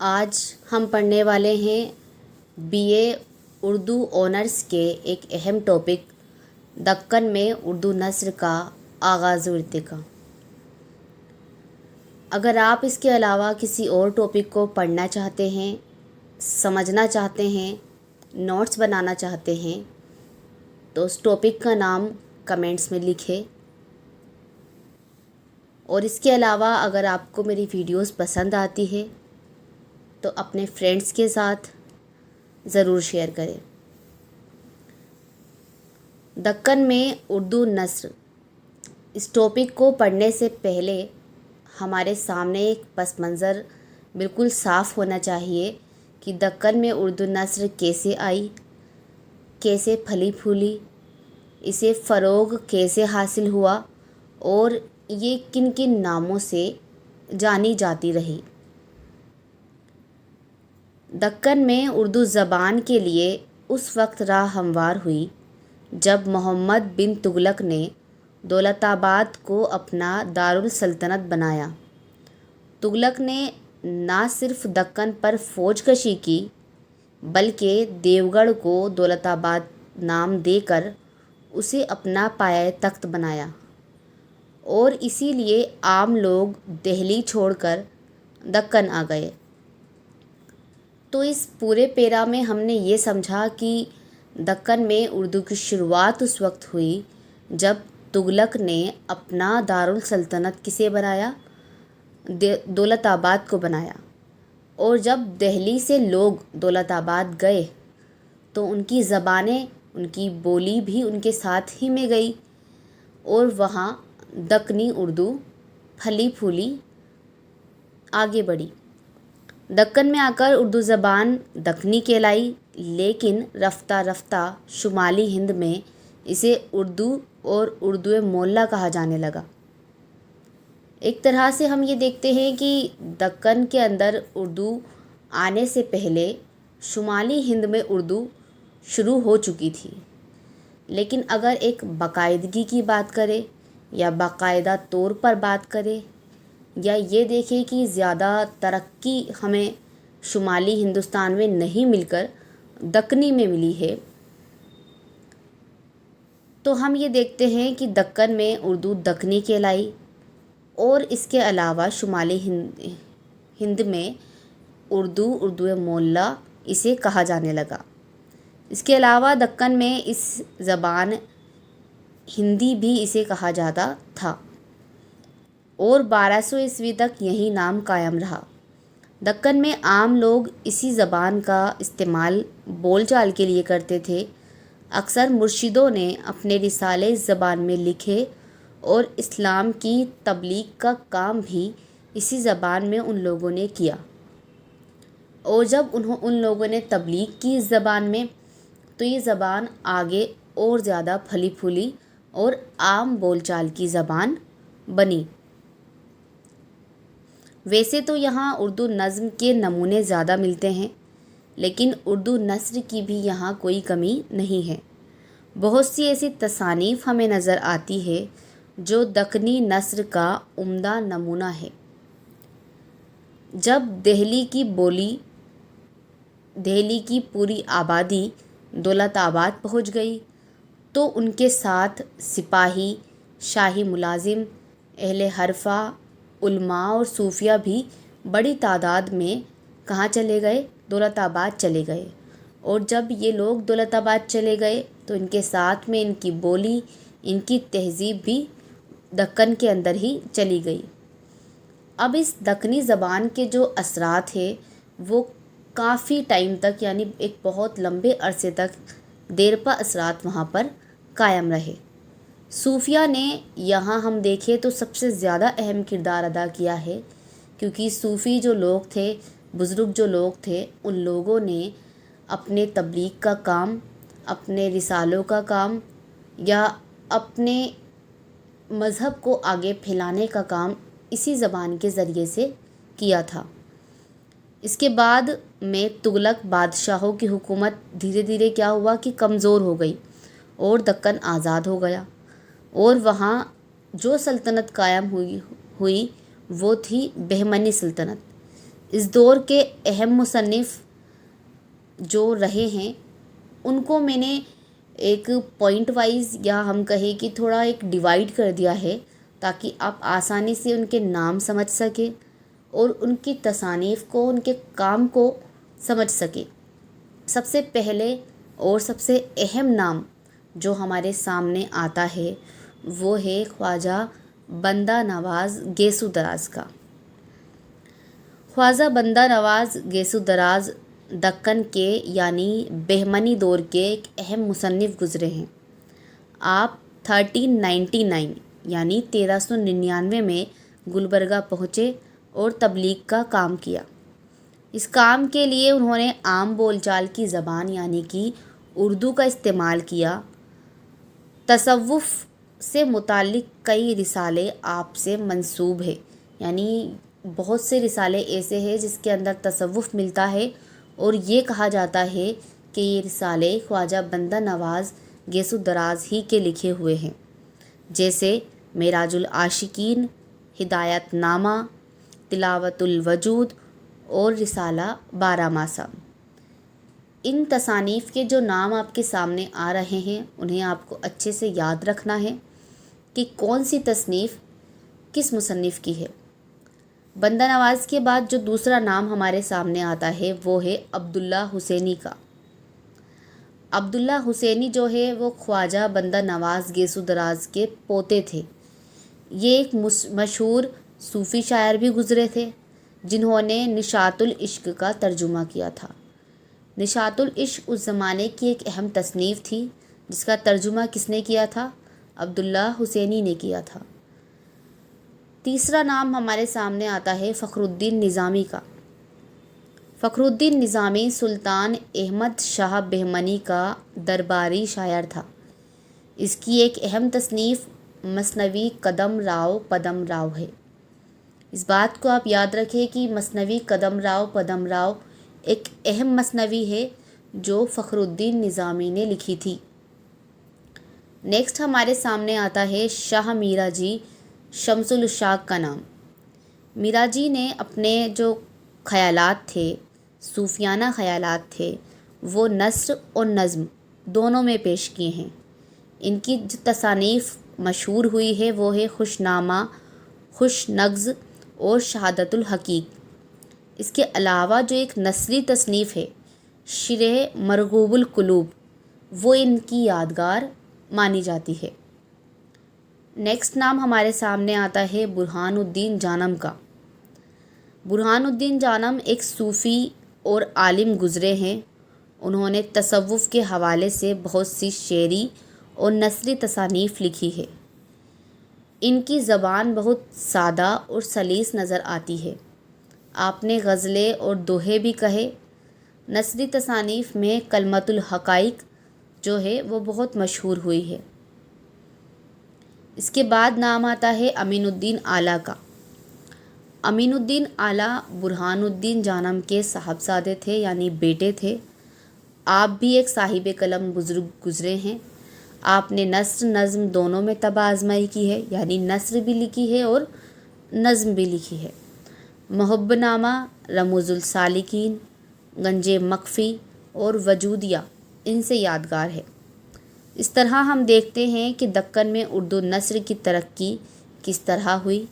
آج ہم پڑھنے والے ہیں بی اے اردو آنرس کے ایک اہم ٹاپک دکن میں اردو نثر کا آغاز و ارتقا۔ اگر آپ اس کے علاوہ کسی اور ٹاپک کو پڑھنا چاہتے ہیں، سمجھنا چاہتے ہیں، نوٹس بنانا چاہتے ہیں تو اس ٹاپک کا نام کمنٹس میں لکھیں۔ اور اس کے علاوہ اگر آپ کو میری ویڈیوز پسند آتی ہے تو اپنے فرینڈس کے ساتھ ضرور شیئر کریں۔ دکن میں اردو نثر، اس ٹاپک کو پڑھنے سے پہلے ہمارے سامنے ایک پس منظر بالکل صاف ہونا چاہیے کہ دکن میں اردو نثر کیسے آئی، کیسے پھلی پھولی، اسے فروغ کیسے حاصل ہوا اور یہ کن کن ناموں سے جانی جاتی رہی۔ دکن میں اردو زبان کے لیے اس وقت راہ ہموار ہوئی جب محمد بن تغلق نے دولت آباد کو اپنا دارالسلطنت بنایا۔ تغلق نے نہ صرف دکن پر فوج کشی کی بلکہ دیوگڑھ کو دولت آباد نام دے کر اسے اپنا پایہ تخت بنایا، اور اسی لیے عام لوگ دہلی چھوڑ کر دکن آ گئے۔ تو اس پورے پیرا میں ہم نے یہ سمجھا کہ دکن میں اردو کی شروعات اس وقت ہوئی جب تغلق نے اپنا دارالسلطنت کسے بنایا؟ دولت آباد کو بنایا، اور جب دہلی سے لوگ دولت آباد گئے تو ان کی زبانیں، ان کی بولی بھی ان کے ساتھ ہی میں گئی، اور وہاں دکنی اردو پھلی پھولی آگے بڑھی۔ دکن میں آ کر اردو زبان دکنی کہلائی، لیکن رفتہ رفتہ شمالی ہند میں اسے اردو اور اردو معلیٰ کہا جانے لگا۔ ایک طرح سے ہم یہ دیکھتے ہیں کہ دکن کے اندر اردو آنے سے پہلے شمالی ہند میں اردو شروع ہو چکی تھی، لیکن اگر ایک باقاعدگی کی بات کریں یا باقاعدہ طور پر بات کریں یا یہ دیکھیں کہ زیادہ ترقی ہمیں شمالی ہندوستان میں نہیں مل کر دکنی میں ملی ہے، تو ہم یہ دیکھتے ہیں کہ دکن میں اردو دکنی کہلائی، اور اس کے علاوہ شمالی ہند میں اردو معلیٰ اسے کہا جانے لگا۔ اس کے علاوہ دکن میں اس زبان ہندی بھی اسے کہا جاتا تھا، اور 1200 عیسوی تک یہی نام قائم رہا۔ دکن میں عام لوگ اسی زبان کا استعمال بول چال کے لیے کرتے تھے۔ اکثر مرشدوں نے اپنے رسالے اس زبان میں لکھے، اور اسلام کی تبلیغ کا کام بھی اسی زبان میں ان لوگوں نے کیا، اور جب ان لوگوں نے تبلیغ کی اس زبان میں تو یہ زبان آگے اور زیادہ پھلی پھولی اور عام بول چال کی زبان بنی۔ ویسے تو یہاں اردو نظم کے نمونے زیادہ ملتے ہیں، لیکن اردو نثر کی بھی یہاں کوئی کمی نہیں ہے۔ بہت سی ایسی تصانیف ہمیں نظر آتی ہے جو دکنی نثر کا عمدہ نمونہ ہے۔ جب دہلی کی پوری آبادی دولت آباد پہنچ گئی تو ان کے ساتھ سپاہی، شاہی ملازم، اہل حرفہ، علماء اور صوفیہ بھی بڑی تعداد میں کہاں چلے گئے؟ دولت آباد چلے گئے، اور جب یہ لوگ دولت آباد چلے گئے تو ان کے ساتھ میں ان کی بولی، ان کی تہذیب بھی دکن کے اندر ہی چلی گئی۔ اب اس دکنی زبان کے جو اثرات ہیں وہ کافی ٹائم تک، یعنی ایک بہت لمبے عرصے تک دیرپا اثرات وہاں پر قائم رہے۔ صوفیہ نے یہاں ہم دیکھیں تو سب سے زیادہ اہم کردار ادا کیا ہے، کیونکہ صوفی جو لوگ تھے، بزرگ جو لوگ تھے، ان لوگوں نے اپنے تبلیغ کا کام، اپنے رسالوں کا کام یا اپنے مذہب کو آگے پھیلانے کا کام اسی زبان کے ذریعے سے کیا تھا۔ اس کے بعد میں تغلق بادشاہوں کی حکومت دھیرے دھیرے کیا ہوا کہ کمزور ہو گئی، اور دکن آزاد ہو گیا، اور وہاں جو سلطنت قائم ہوئی وہ تھی بہمنی سلطنت۔ اس دور کے اہم مصنف جو رہے ہیں ان کو میں نے ایک پوائنٹ وائز یا ہم کہیں کہ تھوڑا ایک ڈیوائڈ کر دیا ہے تاکہ آپ آسانی سے ان کے نام سمجھ سکیں اور ان کی تصانیف کو، ان کے کام کو سمجھ سکیں۔ سب سے پہلے اور سب سے اہم نام جو ہمارے سامنے آتا ہے وہ ہے خواجہ بندہ نواز گیسو دراز کا۔ خواجہ بندہ نواز گیسو دراز دکن کے یعنی بہمنی دور کے ایک اہم مصنف گزرے ہیں۔ آپ 1399 یعنی 1399 میں گلبرگہ پہنچے اور تبلیغ کا کام کیا۔ اس کام کے لیے انہوں نے عام بول چال کی زبان یعنی کہ اردو کا استعمال کیا۔ تصوف سے متعلق کئی رسالے آپ سے منسوب ہیں، یعنی بہت سے رسالے ایسے ہیں جس کے اندر تصوف ملتا ہے اور یہ کہا جاتا ہے کہ یہ رسالے خواجہ بندہ نواز گیسو دراز ہی کے لکھے ہوئے ہیں، جیسے معراج العاشقین، ہدایت نامہ، تلاوت الوجود اور رسالہ بارہ ماسہ۔ ان تصانیف کے جو نام آپ کے سامنے آ رہے ہیں انہیں آپ کو اچھے سے یاد رکھنا ہے کہ کون سی تصنیف کس مصنف کی ہے۔ بندہ نواز کے بعد جو دوسرا نام ہمارے سامنے آتا ہے وہ ہے عبداللہ حسینی کا۔ عبداللہ حسینی جو ہے وہ خواجہ بندہ نواز گیسو دراز کے پوتے تھے۔ یہ ایک مشہور صوفی شاعر بھی گزرے تھے جنہوں نے نشاط العشق کا ترجمہ کیا تھا۔ نشاط العشق اس زمانے کی ایک اہم تصنیف تھی جس کا ترجمہ کس نے کیا تھا؟ عبداللہ حسینی نے کیا تھا۔ تیسرا نام ہمارے سامنے آتا ہے فخر الدین نظامی کا۔ فخر الدین نظامی سلطان احمد شاہ بہمنی کا درباری شاعر تھا۔ اس کی ایک اہم تصنیف مثنوی قدم راؤ پدم راؤ ہے۔ اس بات کو آپ یاد رکھیں کہ مثنوی قدم راؤ پدم راؤ ایک اہم مثنوی ہے جو فخر الدین نظامی نے لکھی تھی۔ نیکسٹ ہمارے سامنے آتا ہے شاہ میرا جی شمس الاشاق کا نام۔ میرا جی نے اپنے جو خیالات تھے، صوفیانہ خیالات تھے، وہ نثر اور نظم دونوں میں پیش کیے ہیں۔ ان کی جو تصانیف مشہور ہوئی ہے وہ ہے خوش نامہ، خوش نغز اور شہادت الحقیق۔ اس کے علاوہ جو ایک نثری تصنیف ہے شرح مرغوب القلوب، وہ ان کی یادگار مانی جاتی ہے۔ نیکسٹ نام ہمارے سامنے آتا ہے برہان الدین جانم کا۔ برہان الدین جانم ایک صوفی اور عالم گزرے ہیں۔ انہوں نے تصوف کے حوالے سے بہت سی شعری اور نثری تصانیف لکھی ہے۔ ان کی زبان بہت سادہ اور سلیس نظر آتی ہے۔ آپ نے غزلیں اور دوہے بھی کہے۔ نثری تصانیف میں کلمۃ الحقائق جو ہے وہ بہت مشہور ہوئی ہے۔ اس کے بعد نام آتا ہے امین الدین اعلیٰ کا۔ امین الدین اعلیٰ برہان الدین جانم کے صاحبزادے تھے یعنی بیٹے تھے۔ آپ بھی ایک صاحب قلم بزرگ گزرے ہیں۔ آپ نے نثر نظم دونوں میں طبع آزمائی کی ہے، یعنی نثر بھی لکھی ہے اور نظم بھی لکھی ہے۔ محب نامہ، رموز السالکین، گنج مخفی اور وجودیہ ان سے یادگار ہے۔ اس طرح ہم دیکھتے ہیں کہ دکن میں اردو نثر کی ترقی کس طرح ہوئی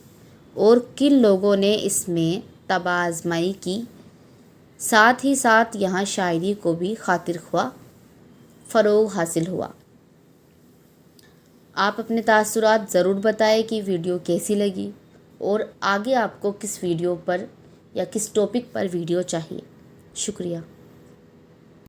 اور کن لوگوں نے اس میں طبع آزمائی کی، ساتھ ہی ساتھ یہاں شاعری کو بھی خاطر خواہ فروغ حاصل ہوا۔ آپ اپنے تاثرات ضرور بتائیں کہ ویڈیو کیسی لگی اور آگے آپ کو کس ویڈیو پر یا کس ٹاپک پر ویڈیو چاہیے۔ شکریہ۔